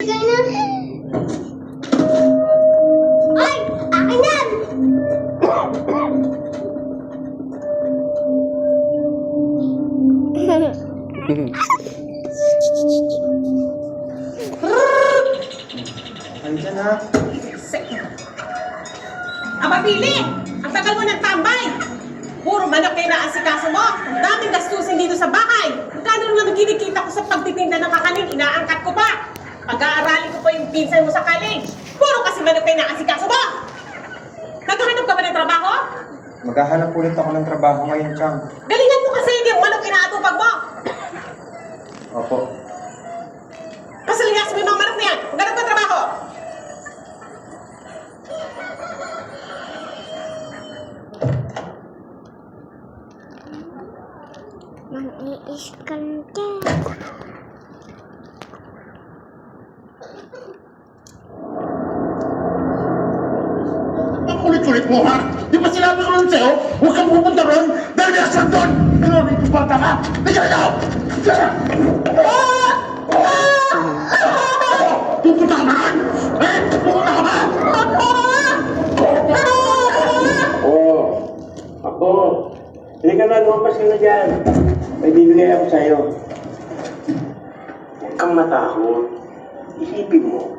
Ay! Akin yan! Andiyan na. Aba, Pili! Ang tagal mo nagtambay! Puro manok kayo na asikaso mo! Ang daming gastusin dito sa bahay! Kano naman kinikita ko sa pagtitinda ng kakanin, inaangkat ko pa! Pag-aaralin ko pa yung pinsan mo sa college! Puro kasi manok kayo na asikaso mo! Naghahanap ka ba ng trabaho? Maghahanap ulit ako ng trabaho ngayon, Chang. Galingan mo kasi yung manok inaatupag mo! Opo. Kasalingas mo yung mga manok na yan! Maghanap ka trabaho! Mang-iiskan ka. Ang kulit-kulit mo, ha? Di ba sinabi ko lang sa'yo, huwag kang pupunta ron dahil nasan doon! Ano, dito bata ka? Bigyan na! Pupunta ka ba ron? Eh? Pupunta ka ba? Oo. Ako. Hindi ka na, lumampas ka na dyan. May bibigay ako sa'yo. Huwag kang matakot. Isipin mo,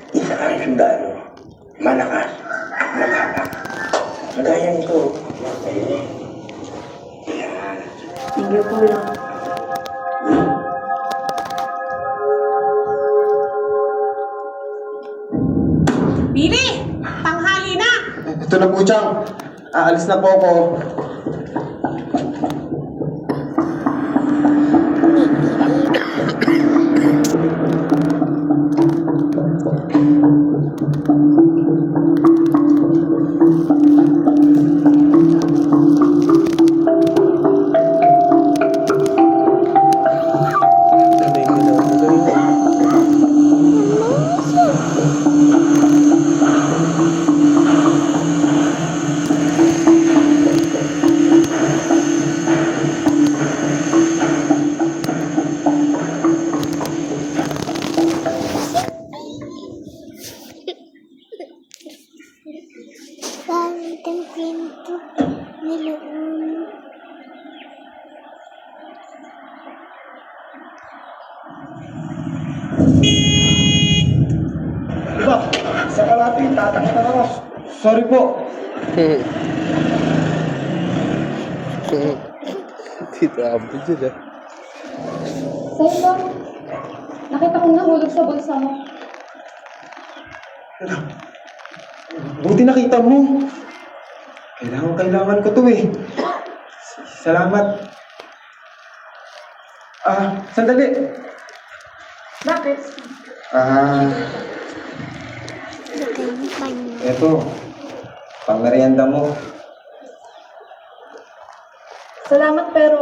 isa kang sundalo. Malakas at matapang. Kagaya nito. Yan. Tingnan ko lang. Pili! Tanghali na! Ito na po, Chang. Aalis na po ako. Bakit ang pinto niloon? Diba? Sa kalati, tatakita ako. Sorry po. Dito abot dyan ah. Sa'yo ba? Nakita kong nahulog sa bulsa mo. Buti nakita mo. Kailangan ko to eh. Salamat. Sandali. Bakit? Lagay mo pa niyo. Eto. Pangmerienda mo. Salamat pero,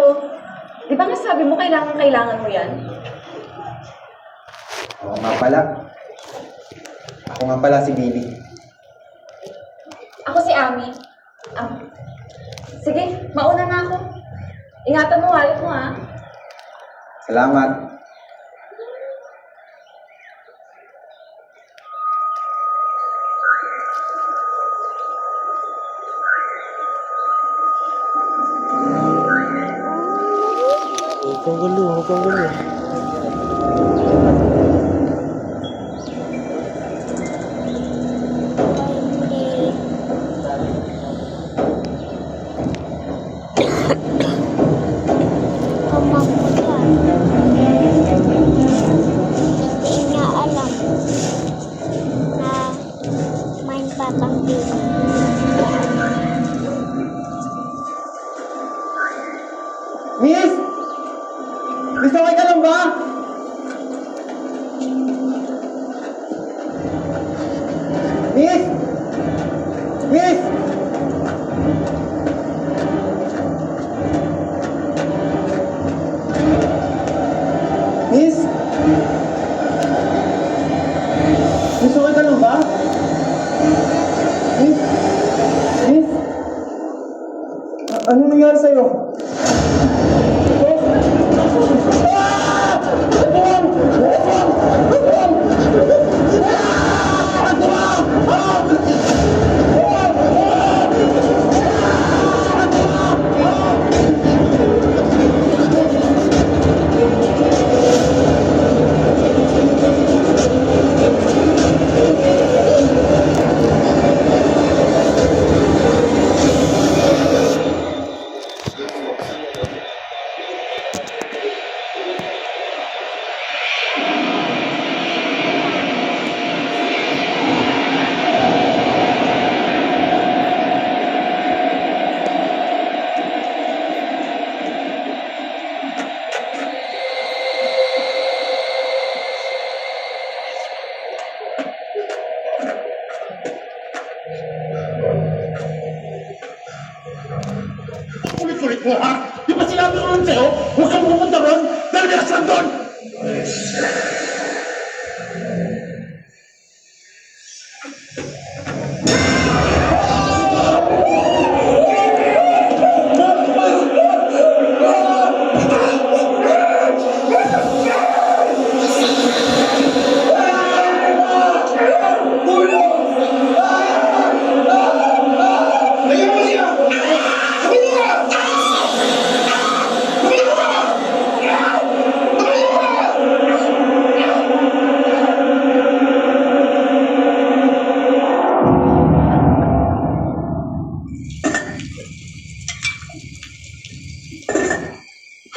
di ba nga sabi mo kailangan mo yan? Ako nga pala. Ako nga pala si Billy. Ako si Ami. Sige, mauna na ako. Ingatan mo, wallet mo ha. Salamat. Huwag kang gulo, huwag kang gulo. Hindi niya alam na may batang baby. Miss! Miss, okay ka lang ba? Miss! Miss! Miss? Miss, okay ka lang ba? Miss? Miss? Ano nangyari sa'yo? mo, ha? Di ba sinabi ko lang sa'yo, huwag kang pupunta ron dahil may aswang doon!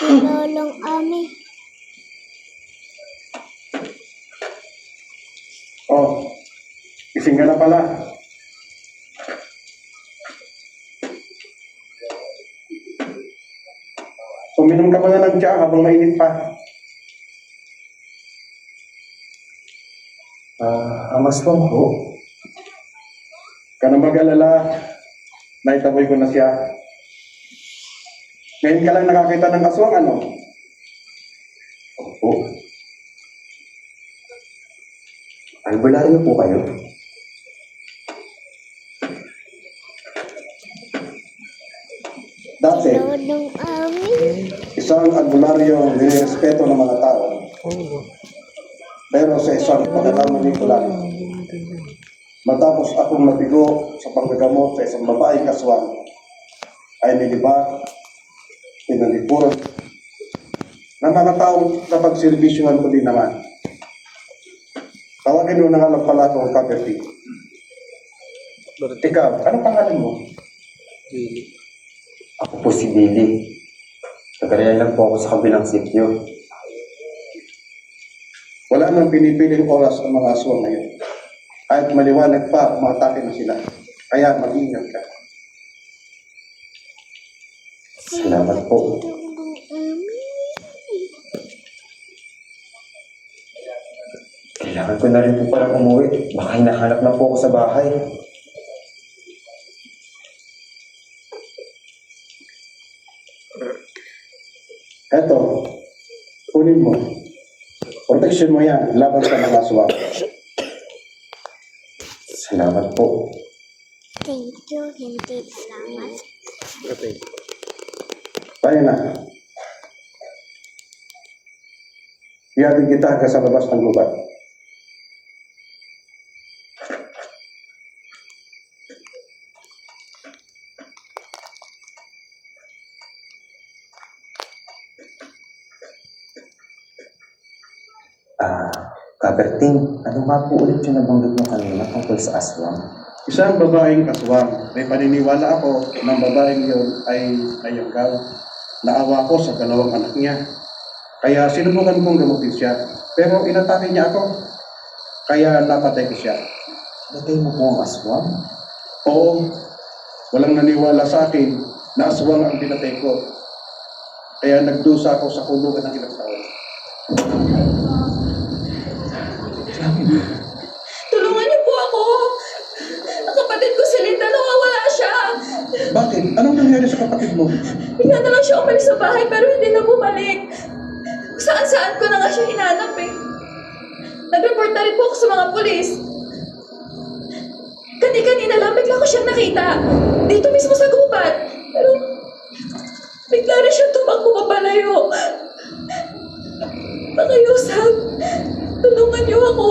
Lolong Ami. Oh, gising ka na pala. Uminom ka muna ng tiyak habang mainit pa. Amaswang po. Ka na mag-alala. Naitaboy ko na siya. Ngayon ka lang nakakita ng aswang, ano? Opo. Albularyo po kayo? Dati, Lolong Ami. isang albularyo nirespeto ng mga tao. Oo. Pero sa isang pagkakamali ko lang, matapos akong nabigo sa panggagamot sa isang babaeng kaswang, ay niliba, pinalipuran ng mga taong napagservisyohan ko din naman. Tawagin mo na nga lang pala itong Kaperti. Ikaw, anong pangalan mo? Really. Ako po si Billy. Nagkaraya lang po ako sa kabilang sityo. Wala nang pinipiling oras ang mga aswang ngayon. Kahit maliwanag pa, umatake na sila. Kaya mag-ingat ka. Salamat po. Lolong Ami. Kailangan ko na rin po pala umuwi. Baka hinahanap na po ako sa bahay. Eto, kunin mo. Protection mo yan, laban sa mga aswang. Salamat po. Thank you. Hindi salamat. Okay. Tayo na. Iyatin kita hanggang sa labas ng lugar. Kaberting, ano nga po ulit yung nabanggit mo kanina tungkol sa aswang? Isang babaeng aswang. May paniniwala ako ng babaeng yon ay nayanggaw. Naawa ko sa dalawang anak niya. Kaya sinubukan kong gamutin siya. Pero inatake niya ako. Kaya napatay ko siya. Batay mo po ang aswang? Oo, walang naniwala sa akin na aswang ang pinatay ko. Kaya nagdusa ako sa kulungan ng ilang taon. Tulungan niyo po ako. Ang kapatid ko si Linda, nawawala siya. Bakit? Anong nangyari sa kapatid mo? Bigla na lang siya umalis sa bahay pero hindi na bumalik. Saan-saan ko na nga siya hinanap eh. Nag-report na rin po ako sa mga pulis. Kanina lang bigla ko siyang nakita. Dito mismo sa gubat. Pero bigla rin siya tumakbo papalayo. Pakiusap, tulungan niyo ako.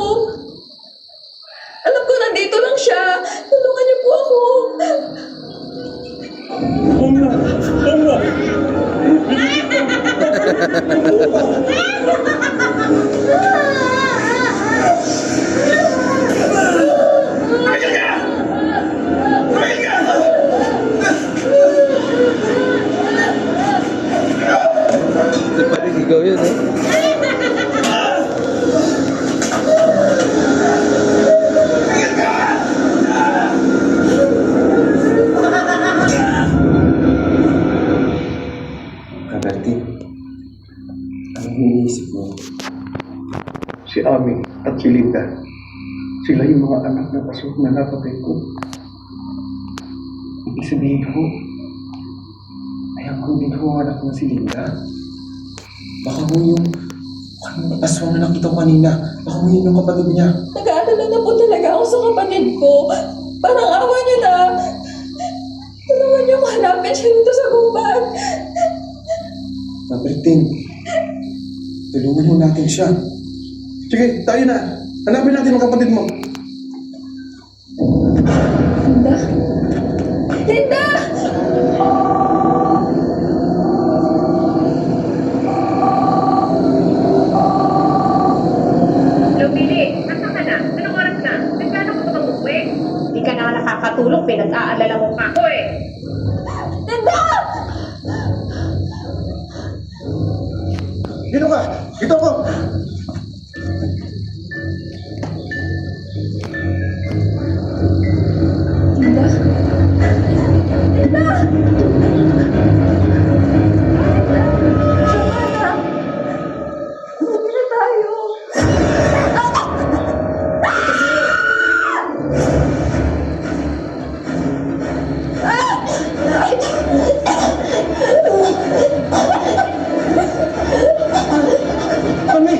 Alam ko nandito lang siya. Tulungan niyo po ako. Hindi pa rin ikaw yun, eh. Kaberting, anong iniisip mo? Si Ami at si Linda. Sila yung mga anak na aswang na napatay ko. Ibig sabihin ko, ay Kaya ko din ho ang anak mo si Linda. Baka ho yung aswang na nakita ko kanina. Baka ho yun yung kapatid niya. Nag-aalala na po talaga ako sa kapatid ko. Parang awa niyo na. Tulungan niyo ko hanapin siya dito sa gubat. Mabertin, tulungan mo natin siya. Sige, tayo na. Hanapin natin ang kapatid mo. Linda! Linda! Hello, Billy. Nasaan ka na? Anong oras na? Nagkano ko bang umuwi? Hindi ka na nakakatulog. Pinag-aalala mo pa ako eh. Linda! Dito ka! Dito ko! Linda! Linda! Uwi na tayo. Kami!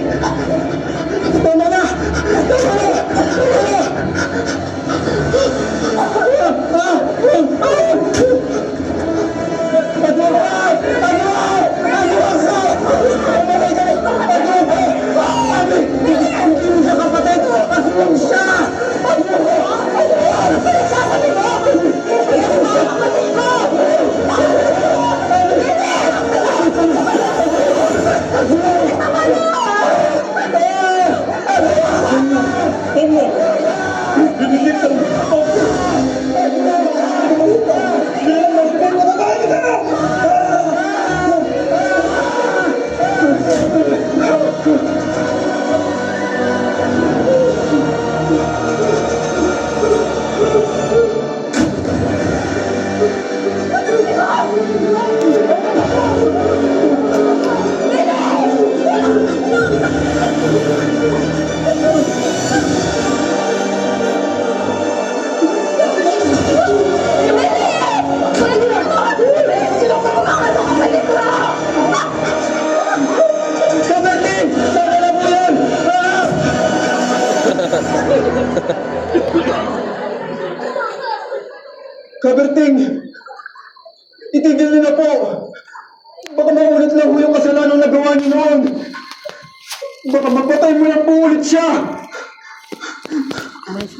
Tama na! Tama na! Kaberting! Itigil niyo na po! Baka maulit lang ho yung kasalanan na gawa niyo noon! Baka mapatay mo lang po ulit siya!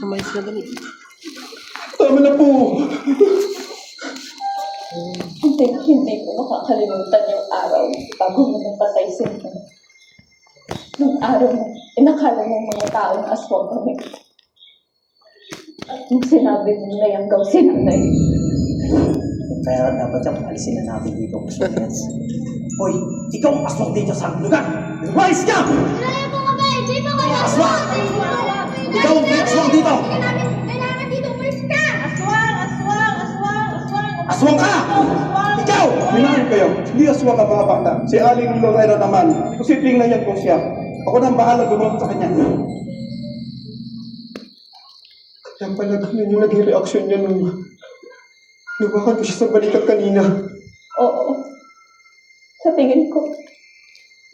Mais na dali. Tama na po! Hindi ko makakalimutan yung araw bago mo napatay si Nina. Nung araw na inakala mo mga taong aswang kami. At nung sinabi mo na yung gaw si nanay, Kaya dapat siyang alisin na natin dito, Mr. Nels. Hoy, ikaw ang aswang dito sa lugar! Lumayas ka! Kaya mo ka ba? Hindi mo ka Aswang! Ikaw ang aswang dito! Kailangan dito umalis ka! Aswang! Aswang! Aswang! Aswang! Aswang ka! Ikaw! Minahin kayo. Hindi aswang ang mga bata. Si Aling Lorena naman. Posibleng na yan po siya. Ako nang bahala gumawa sa kanya. Kaya pala ganun yung naging reaksyon niya nung nabakan ko siya sa balikat kanina. oo. Sa tingin ko,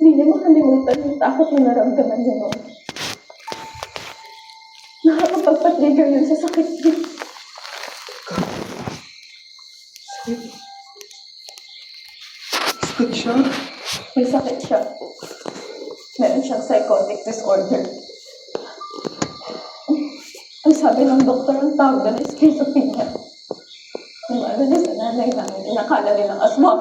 hindi niya makalimutan yung takot na naramdaman niya noon. Nakakapagpa-trigger yun sa sakit niya. Sakit siya? May sakit siya. Meron siyang psychotic disorder. Ang sabi ng doktor, ang tawag doon ay schizophrenia. Yung ano niya sa nanay namin, inakala nilang aswang.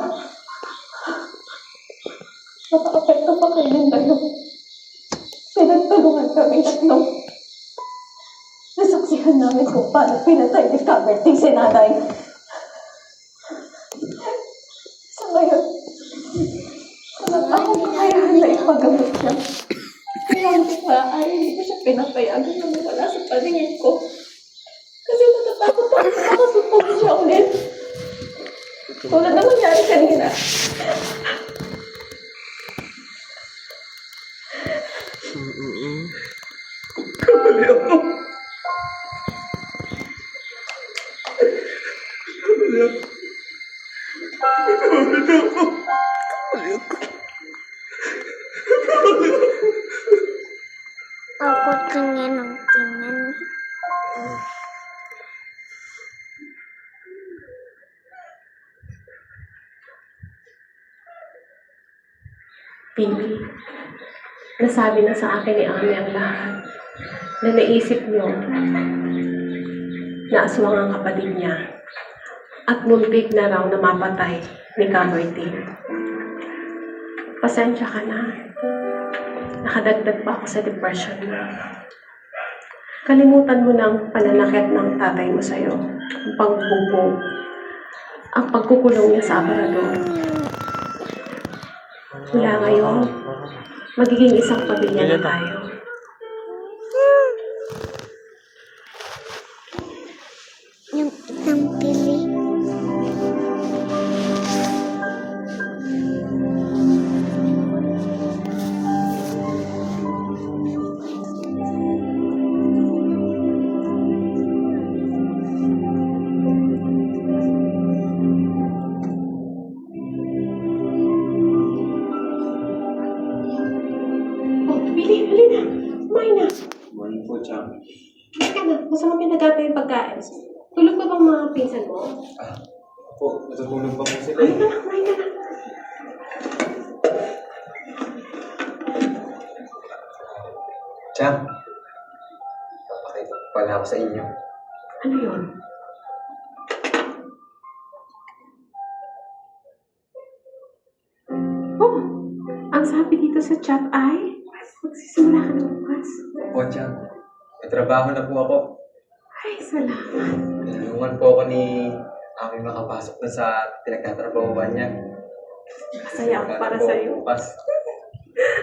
Naka-apekto pa kayo ng dalawa. Pinagtulungan kami tatlong. Nasaksihan namin kung paano pinatay ni Caberty si nanay. Sa ngayon, walang akong kakayahan na ipagamot siya. Kaya ay hindi ko siya pinapayagan na mawala sa paningin ko. Kasi natatakot ako na makasumpong siya ulit. Tulad na nangyari kanina. Kamali ako. Kamali ako. Pili, nasabi na sa akin ni Ami ang lahat na naisip niyo na aswang ang kapatid niya at muntik na raw na mapatay ni Kamertin. Pasensya ka na. Nakadagdag pa ako sa depression mo. Kalimutan mo ng pananakit ng tatay mo sa'yo, ang pagbugbog, ang pagkukulong niya sa aparador. Mula ngayon, magiging isang pamilya na tayo. Yung isang pili. Oh, Pili, hali na. Kumain na. Morning po, Chang. Teka na, masama pinagata yung pagkain. Tulog ba bang mga pinsan mo? Po, natutulog pa po sila Kumain ka na, kumain ka na. Chang, papakita ko pala ako sa inyo. Ano yun? Oh, ang sabi dito sa chat ay, magsisimula ka ng bukas. Po, Chang. May trabaho na po ako. Ay, salamat. Tinulungan po ako ni aming makapasok na sa pinagtatrabahuan niya. Masaya ako para po, sa'yo. bukas.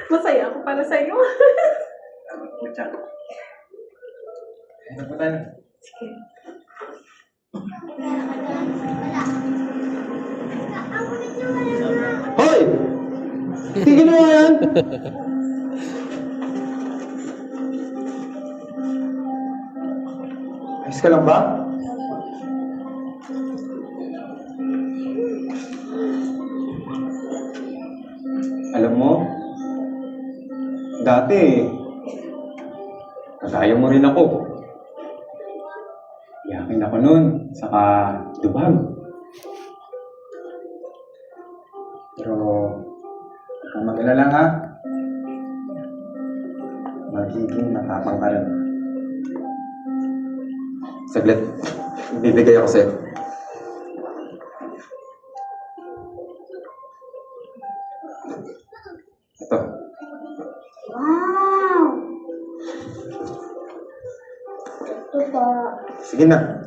Masaya ako para sa'yo. Salamat po, Chang. Ano po tayo? Sige. Hoy! Tigil mo yan! Ayos ka lang ba? Alam mo, dati, kagaya mo rin ako. Iyakin ako nun, saka dubag. Pero, huwag kang mag-alala nga. Magiging matapang ka rin. Saglit, bibigay ako sa'yo. Ito. Wow! Ito pa. Sige na.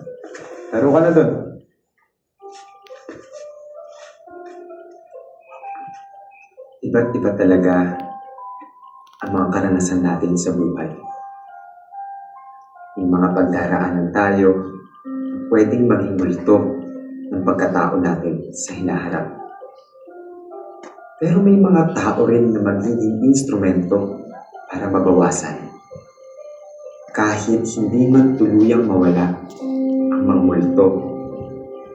Laro ka na dun. Iba't iba talaga ang mga karanasan natin sa buhay. May mga pagdaraanan tayo na pwedeng maging multo ng pagkatao natin sa hinaharap. Pero may mga tao rin na magiging instrumento para mabawasan. Kahit hindi man tuluyang mawala ang mga multo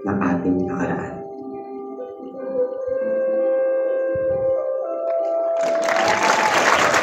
ng ating nakaraan.